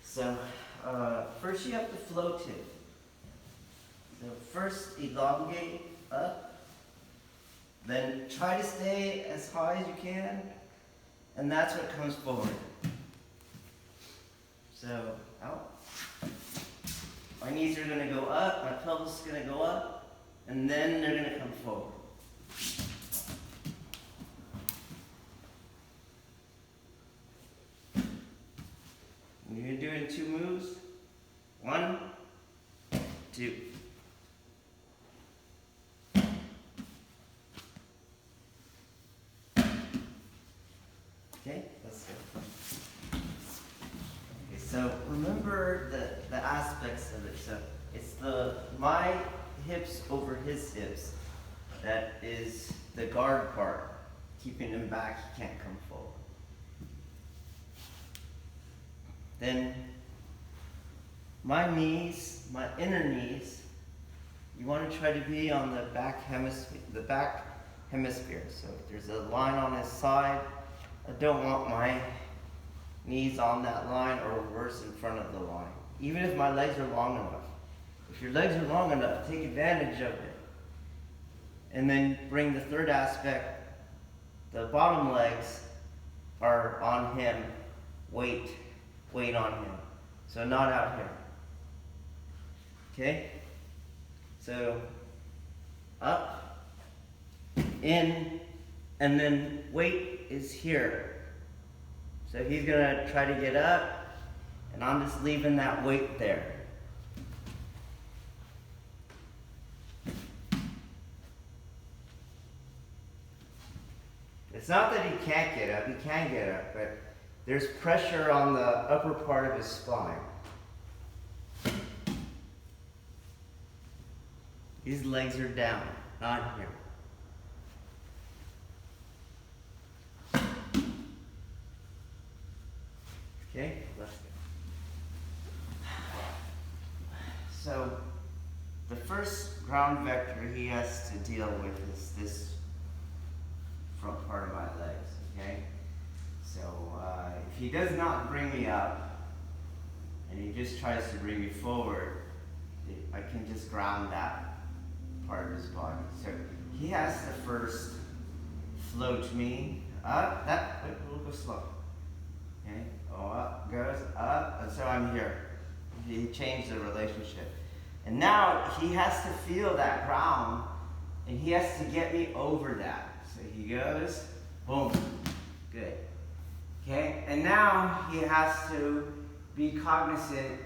So first you have to float it. So first elongate up, then try to stay as high as you can, and that's what comes forward. So out. My knees are going to go up, my pelvis is going to go up, and then they're going to come forward. You're going to do it in 2 moves. 1, 2. Okay, let's go. Okay, so remember the aspects of it. So it's my hips over his hips. That is the guard part, keeping him back. He can't come forward. Then my knees, my inner knees, you want to try to be on the back hemisphere. So if there's a line on his side, I don't want my knees on that line or worse in front of the line. Even if my legs are long enough. If your legs are long enough, take advantage of it. And then bring the third aspect. The bottom legs are on him, weight on him. So not out here. Okay? So up, in, and then weight is here. So he's gonna try to get up, and I'm just leaving that weight there. It's not that he can't get up, he can get up, but there's pressure on the upper part of his spine. These legs are down, not here. Okay, let's go. So, the first ground vector he has to deal with is this front part of my legs, okay? So, if he does not bring me up, and he just tries to bring me forward, I can just ground that part of his body. So, he has to first float me up, we'll go slow. Okay, up, goes up, and so I'm here. He changed the relationship. And now he has to feel that ground, and he has to get me over that. So he goes, boom, good. Okay, and now he has to be cognizant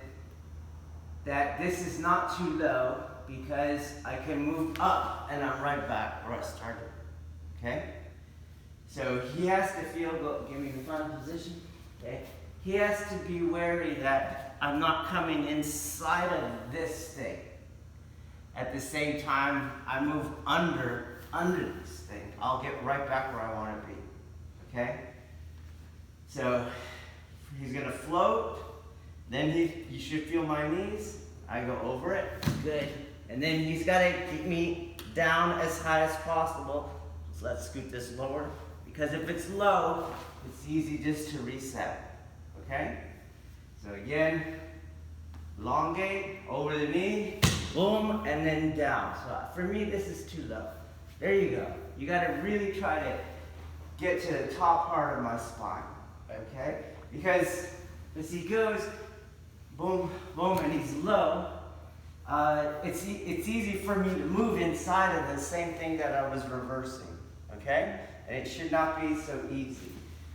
that this is not too low because I can move up and I'm right back where I started. Okay? So he has to feel, give me the final position. Okay? He has to be wary that I'm not coming inside of this thing. At the same time, I move under this thing. I'll get right back where I want to be. Okay? So he's going to float. Then you should feel my knees. I go over it. Good. And then he's got to keep me down as high as possible. So let's scoot this lower. Because if it's low, it's easy just to reset. Okay? So again, elongate, over the knee, boom, and then down. So for me, this is too low. There you go. You got to really try to get to the top part of my spine. Okay? Because as he goes, boom, boom, and he's low, it's easy for me to move inside of the same thing that I was reversing. Okay? And it should not be so easy.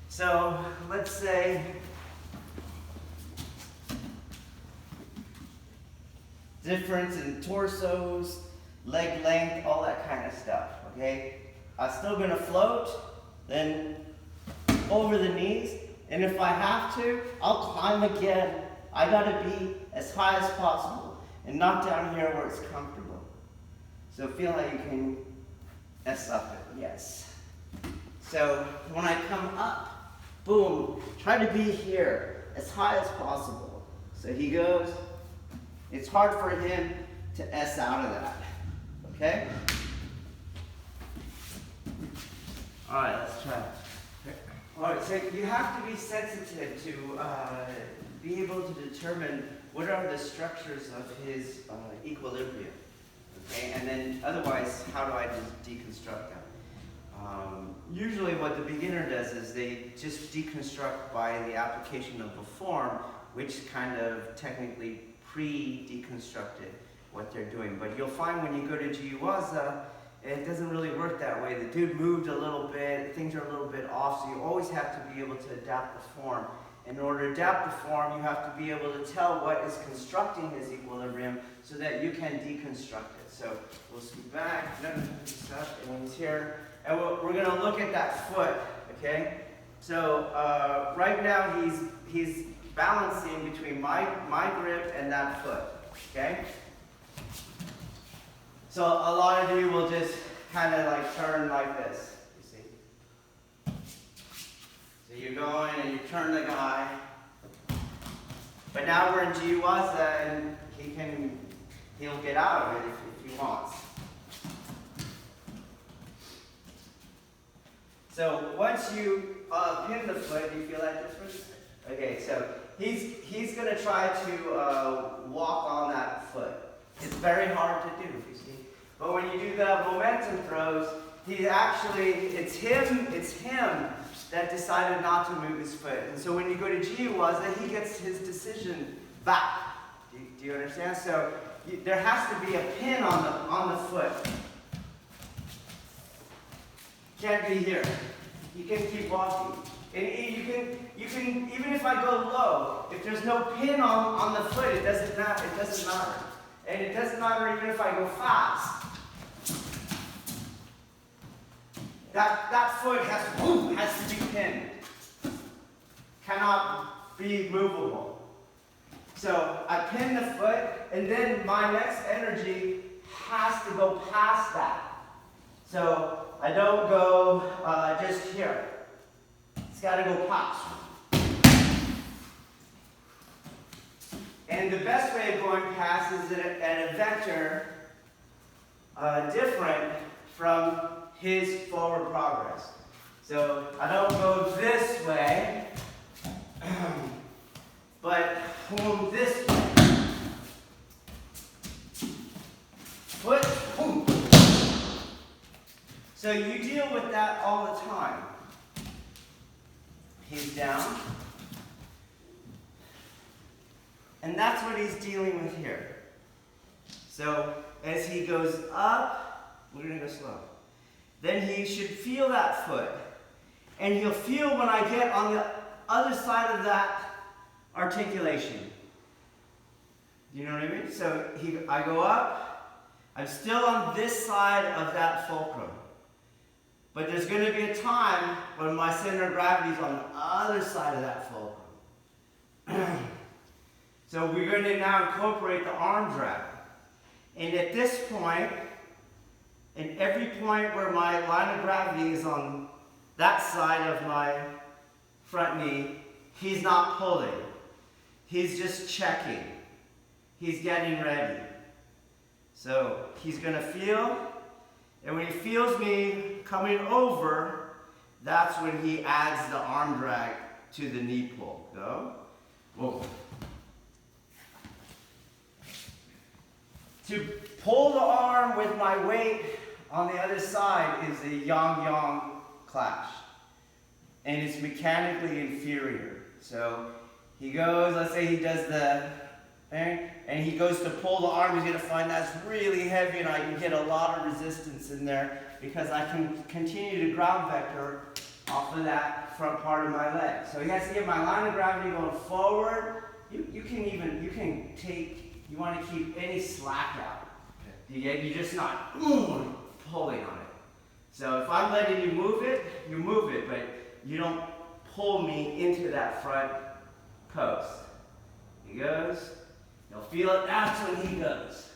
So let's say difference in torsos, leg length, all that kind of stuff. Okay? I'm still going to float, then over the knees, and if I have to, I'll climb again. I got to be as high as possible and not down here where it's comfortable. So feel how you can S up it. Yes. So when I come up, boom, try to be here as high as possible. So he goes, it's hard for him to S out of that. Okay? All right, let's try. All right, so you have to be sensitive to be able to determine what are the structures of his equilibrium. Okay, and then otherwise, how do I deconstruct them? Usually what the beginner does is they just deconstruct by the application of a form, which kind of technically pre-deconstructed what they're doing. But you'll find when you go to Jiu-jitsu, it doesn't really work that way. The dude moved a little bit, things are a little bit off, so you always have to be able to adapt the form. In order to adapt the form, you have to be able to tell what is constructing his equilibrium so that you can deconstruct it. So we'll scoot back, and he's here. And we're going to look at that foot, okay? So right now he's balancing between my grip and that foot, okay? So a lot of you will just kind of like turn like this, you see? So you're going and you turn the guy. But now we're in Jiu-jitsu and he'll get out of it if he wants. So once you pin the foot, do you feel that difference? Okay, so he's going to try to walk on that foot. It's very hard to do, you see. But when you do the momentum throws, it's him that decided not to move his foot. And so when you go to Jiu-jitsu, he gets his decision back. Do you understand? So there has to be a pin on the foot. Can't be here. You can keep walking. And you can even if I go low, if there's no pin on the foot, it doesn't matter. And it doesn't matter even if I go fast. That foot has to be pinned. Cannot be movable. So I pin the foot, and then my next energy has to go past that. So I don't go just here. It's got to go past. And the best way of going past is at a vector different from his forward progress. So I don't go this way, but boom this way. Foot, boom. So you deal with that all the time. He's down. And that's what he's dealing with here. So as he goes up, we're going to go slow. Then he should feel that foot. And he'll feel when I get on the other side of that articulation. You know what I mean? So I go up. I'm still on this side of that fulcrum. But there's going to be a time when my center of gravity is on the other side of that fulcrum. So we're going to now incorporate the arm drag. And at this point, and every point where my line of gravity is on that side of my front knee, he's not pulling. He's just checking. He's getting ready. So he's going to feel, and when he feels me coming over, that's when he adds the arm drag to the knee pull. Go. Whoa. To pull the arm with my weight on the other side is a yang-yang clash. And it's mechanically inferior. So he goes, let's say he does the thing, and he goes to pull the arm, he's going to find that's really heavy and I can get a lot of resistance in there because I can continue to ground vector off of that front part of my leg. So he has to get my line of gravity going forward. You want to keep any slack out. You're just not pulling on it. So if I'm letting you move it, but you don't pull me into that front post. He goes, you'll feel it, that's when he goes.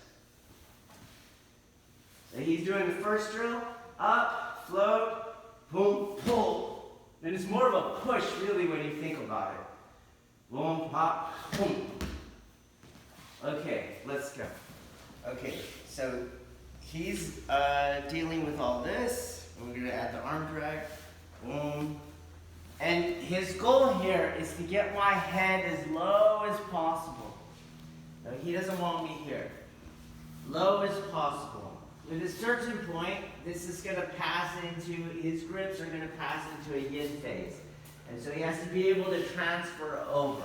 So he's doing the first drill, up, float, boom, pull. And it's more of a push really when you think about it. Boom, pop, boom. Okay, let's go. Okay, so he's dealing with all this. We're going to add the arm drag. Boom. And his goal here is to get my head as low as possible. No, he doesn't want me here. Low as possible. At a certain point, this is going to pass into, his grips are going to pass into a yin phase. And so he has to be able to transfer over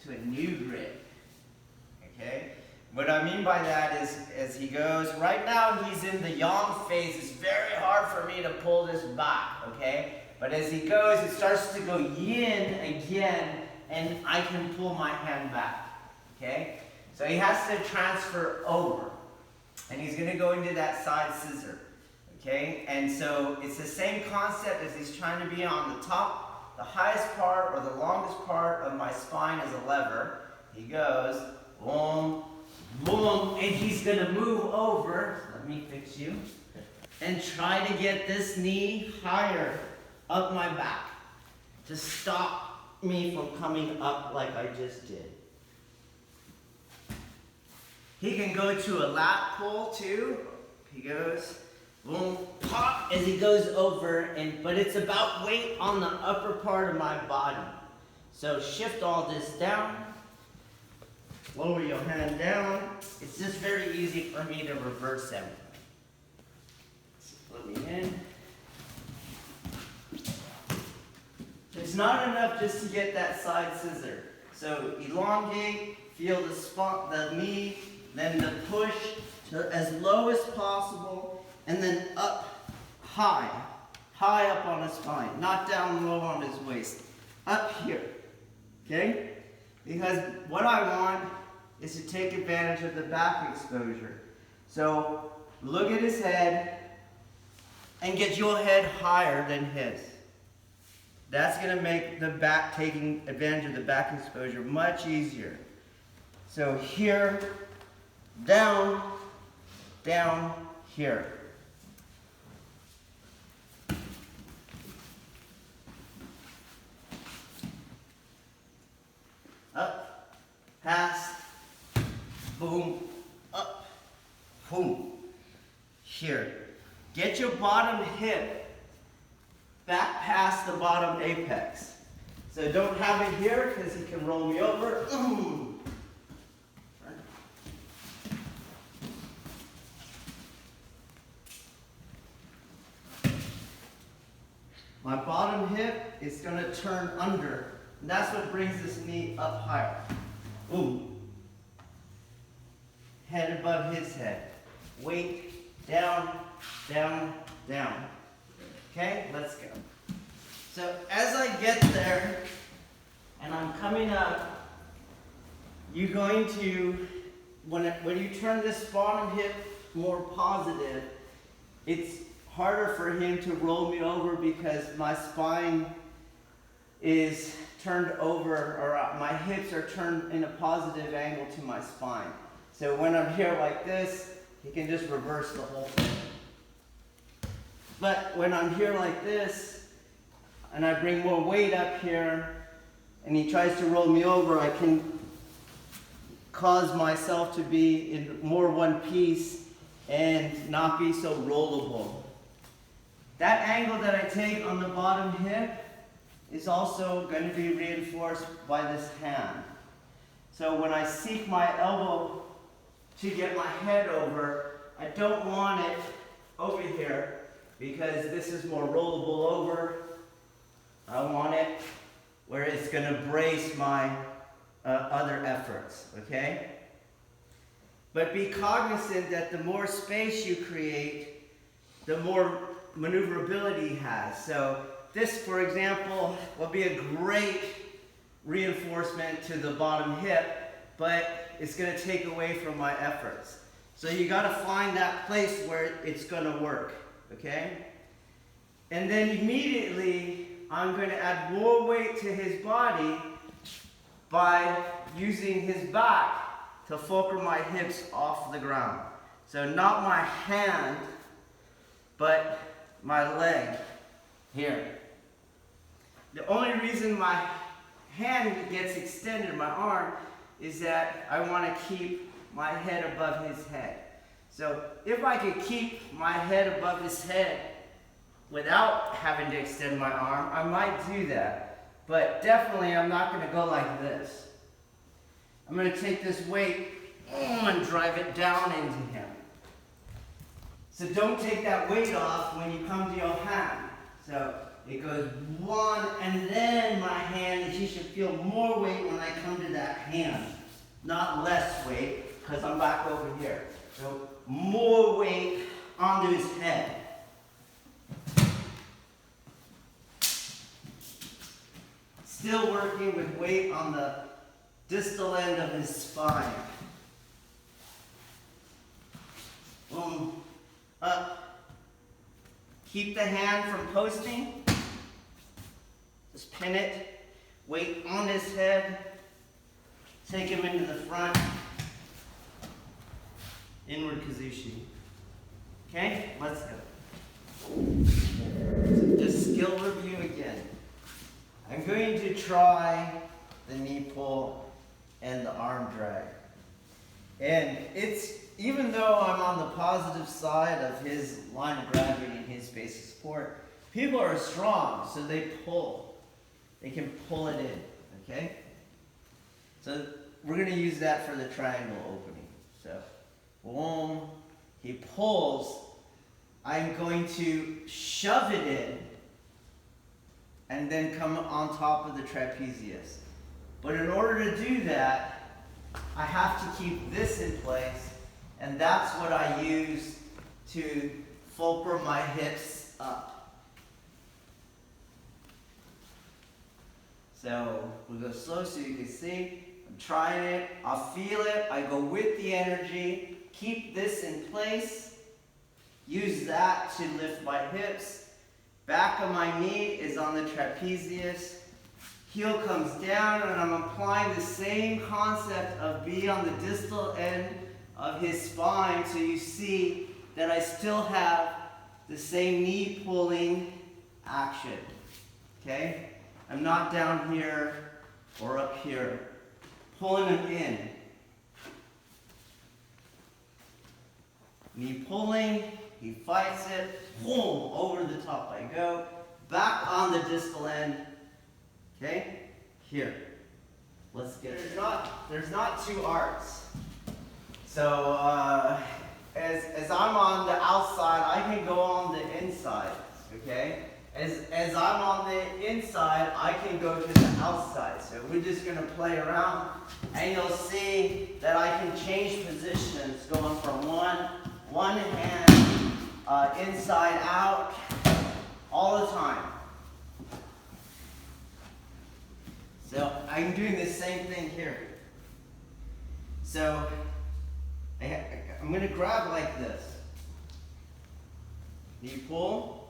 to a new grip. Okay? What I mean by that is, as he goes, right now he's in the yang phase. It's very hard for me to pull this back, okay? But as he goes, it starts to go yin again, and I can pull my hand back, okay? So he has to transfer over, and he's going to go into that side scissor, okay? And so it's the same concept as he's trying to be on the top, the highest part or the longest part of my spine is a lever. He goes, boom, boom, and he's going to move over, let me fix you, and try to get this knee higher up my back to stop me from coming up like I just did. He can go to a lat pull too. He goes, boom, pop, as he goes over, but it's about weight on the upper part of my body. So shift all this down, lower your hand down. It's just very easy for me to reverse everything. Let me in. It's not enough just to get that side scissor. So elongate, feel the spot, the knee, then the push to as low as possible, and then up high up on his spine, not down low on his waist, up here, okay? Because what I want is to take advantage of the back exposure. So look at his head and get your head higher than his. That's going to make the back, taking advantage of the back exposure, much easier. So here, down, down, here. Up, past, boom, up, boom. Here. Get your bottom hip back past the bottom apex. So don't have it here because he can roll me over. My bottom hip is going to turn under. And that's what brings this knee up higher. Boom. Head above his head. Weight down, down, down. Okay, let's go. So as I get there and I'm coming up, you're going to, when you turn this bottom hip more positive, it's harder for him to roll me over because my spine is turned over, or my hips are turned in a positive angle to my spine. So when I'm here like this, he can just reverse the whole thing. But when I'm here like this, and I bring more weight up here, and he tries to roll me over, I can cause myself to be in more one piece and not be so rollable. That angle that I take on the bottom hip is also going to be reinforced by this hand. So when I seek my elbow to get my head over, I don't want it over here because this is more rollable over. I want it where it's going to brace my other efforts, okay? But be cognizant that the more space you create, the more maneuverability he has. So this, for example, will be a great reinforcement to the bottom hip, but it's going to take away from my efforts. So you got to find that place where it's going to work, okay? And then immediately, I'm going to add more weight to his body by using his back to fulcrum my hips off the ground. So not my hand, but my leg here. The only reason my hand gets extended, my arm, is that I want to keep my head above his head. So if I could keep my head above his head without having to extend my arm, I might do that. But definitely I'm not going to go like this. I'm going to take this weight and drive it down into him. So don't take that weight off when you come to your hand. So it goes one, and then my hand, he should feel more weight when I come to that hand. Not less weight, because I'm back over here. So more weight onto his head. Still working with weight on the distal end of his spine. Boom. Up. Keep the hand from posting. Just pin it. Weight on his head. Take him into the front. Inward Kazushi. Okay, let's go. So just skill review again. I'm going to try the knee pull and the arm drag. And it's, even though I'm on the positive side of his line of gravity and his base of support, people are strong, so they pull. They can pull it in, okay? So we're going to use that for the triangle opening. So, boom, he pulls. I'm going to shove it in and then come on top of the trapezius. But in order to do that, I have to keep this in place, and that's what I use to fulcrum my hips up. So we'll go slow so you can see. I'm trying it, I'll feel it, I go with the energy, keep this in place, use that to lift my hips. Back of my knee is on the trapezius. Heel comes down, and I'm applying the same concept of being on the distal end of his spine, so you see that I still have the same knee pulling action. Okay? I'm not down here or up here. Pulling him in. Knee pulling, he fights it, boom, over the top I go. Back on the distal end. Okay? Here. Let's get it. There's not two arcs. So as I'm on the outside, I can go on the inside. Okay? As I'm on the inside, I can go to the outside. So we're just going to play around, and you'll see that I can change positions going from one hand inside out all the time. So I'm doing the same thing here. So I'm going to grab like this. You pull.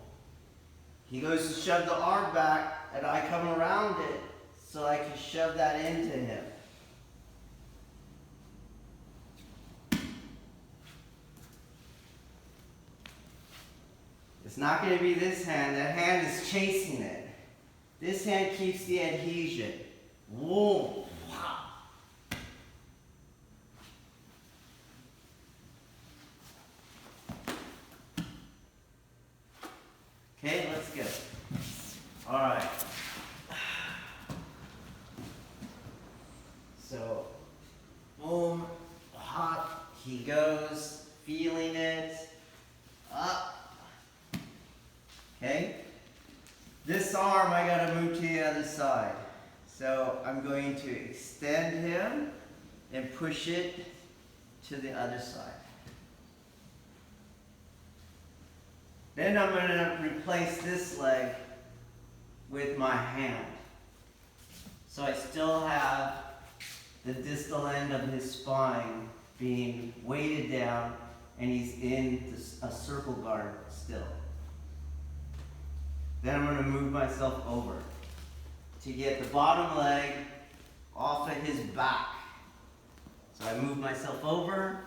He goes to shove the arm back, and I come around it so I can shove that into him. It's not going to be this hand. That hand is chasing it. This hand keeps the adhesion. Whoa. Okay, let's go. All right. So, boom, hot, he goes, feeling it, up. Okay? This arm, I gotta move to the other side. So I'm going to extend him and push it to the other side. Then I'm going to replace this leg with my hand. So I still have the distal end of his spine being weighted down, and he's in a circle guard still. Then I'm going to move myself over to get the bottom leg off of his back. So I move myself over,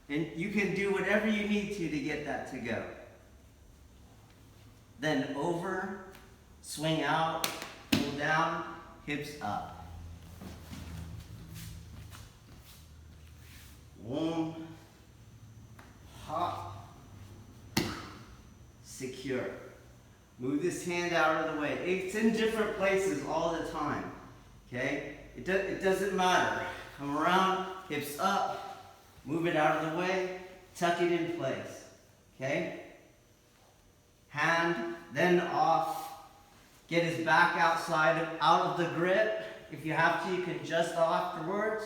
and you can do whatever you need to get that to go. Then over, swing out, pull down, hips up. Boom, hop, secure. Move this hand out of the way. It's in different places all the time. Okay? It doesn't matter. Come around, hips up, move it out of the way, tuck it in place. Okay? Hand, then off. Get his back outside, out of the grip. If you have to, you can adjust afterwards.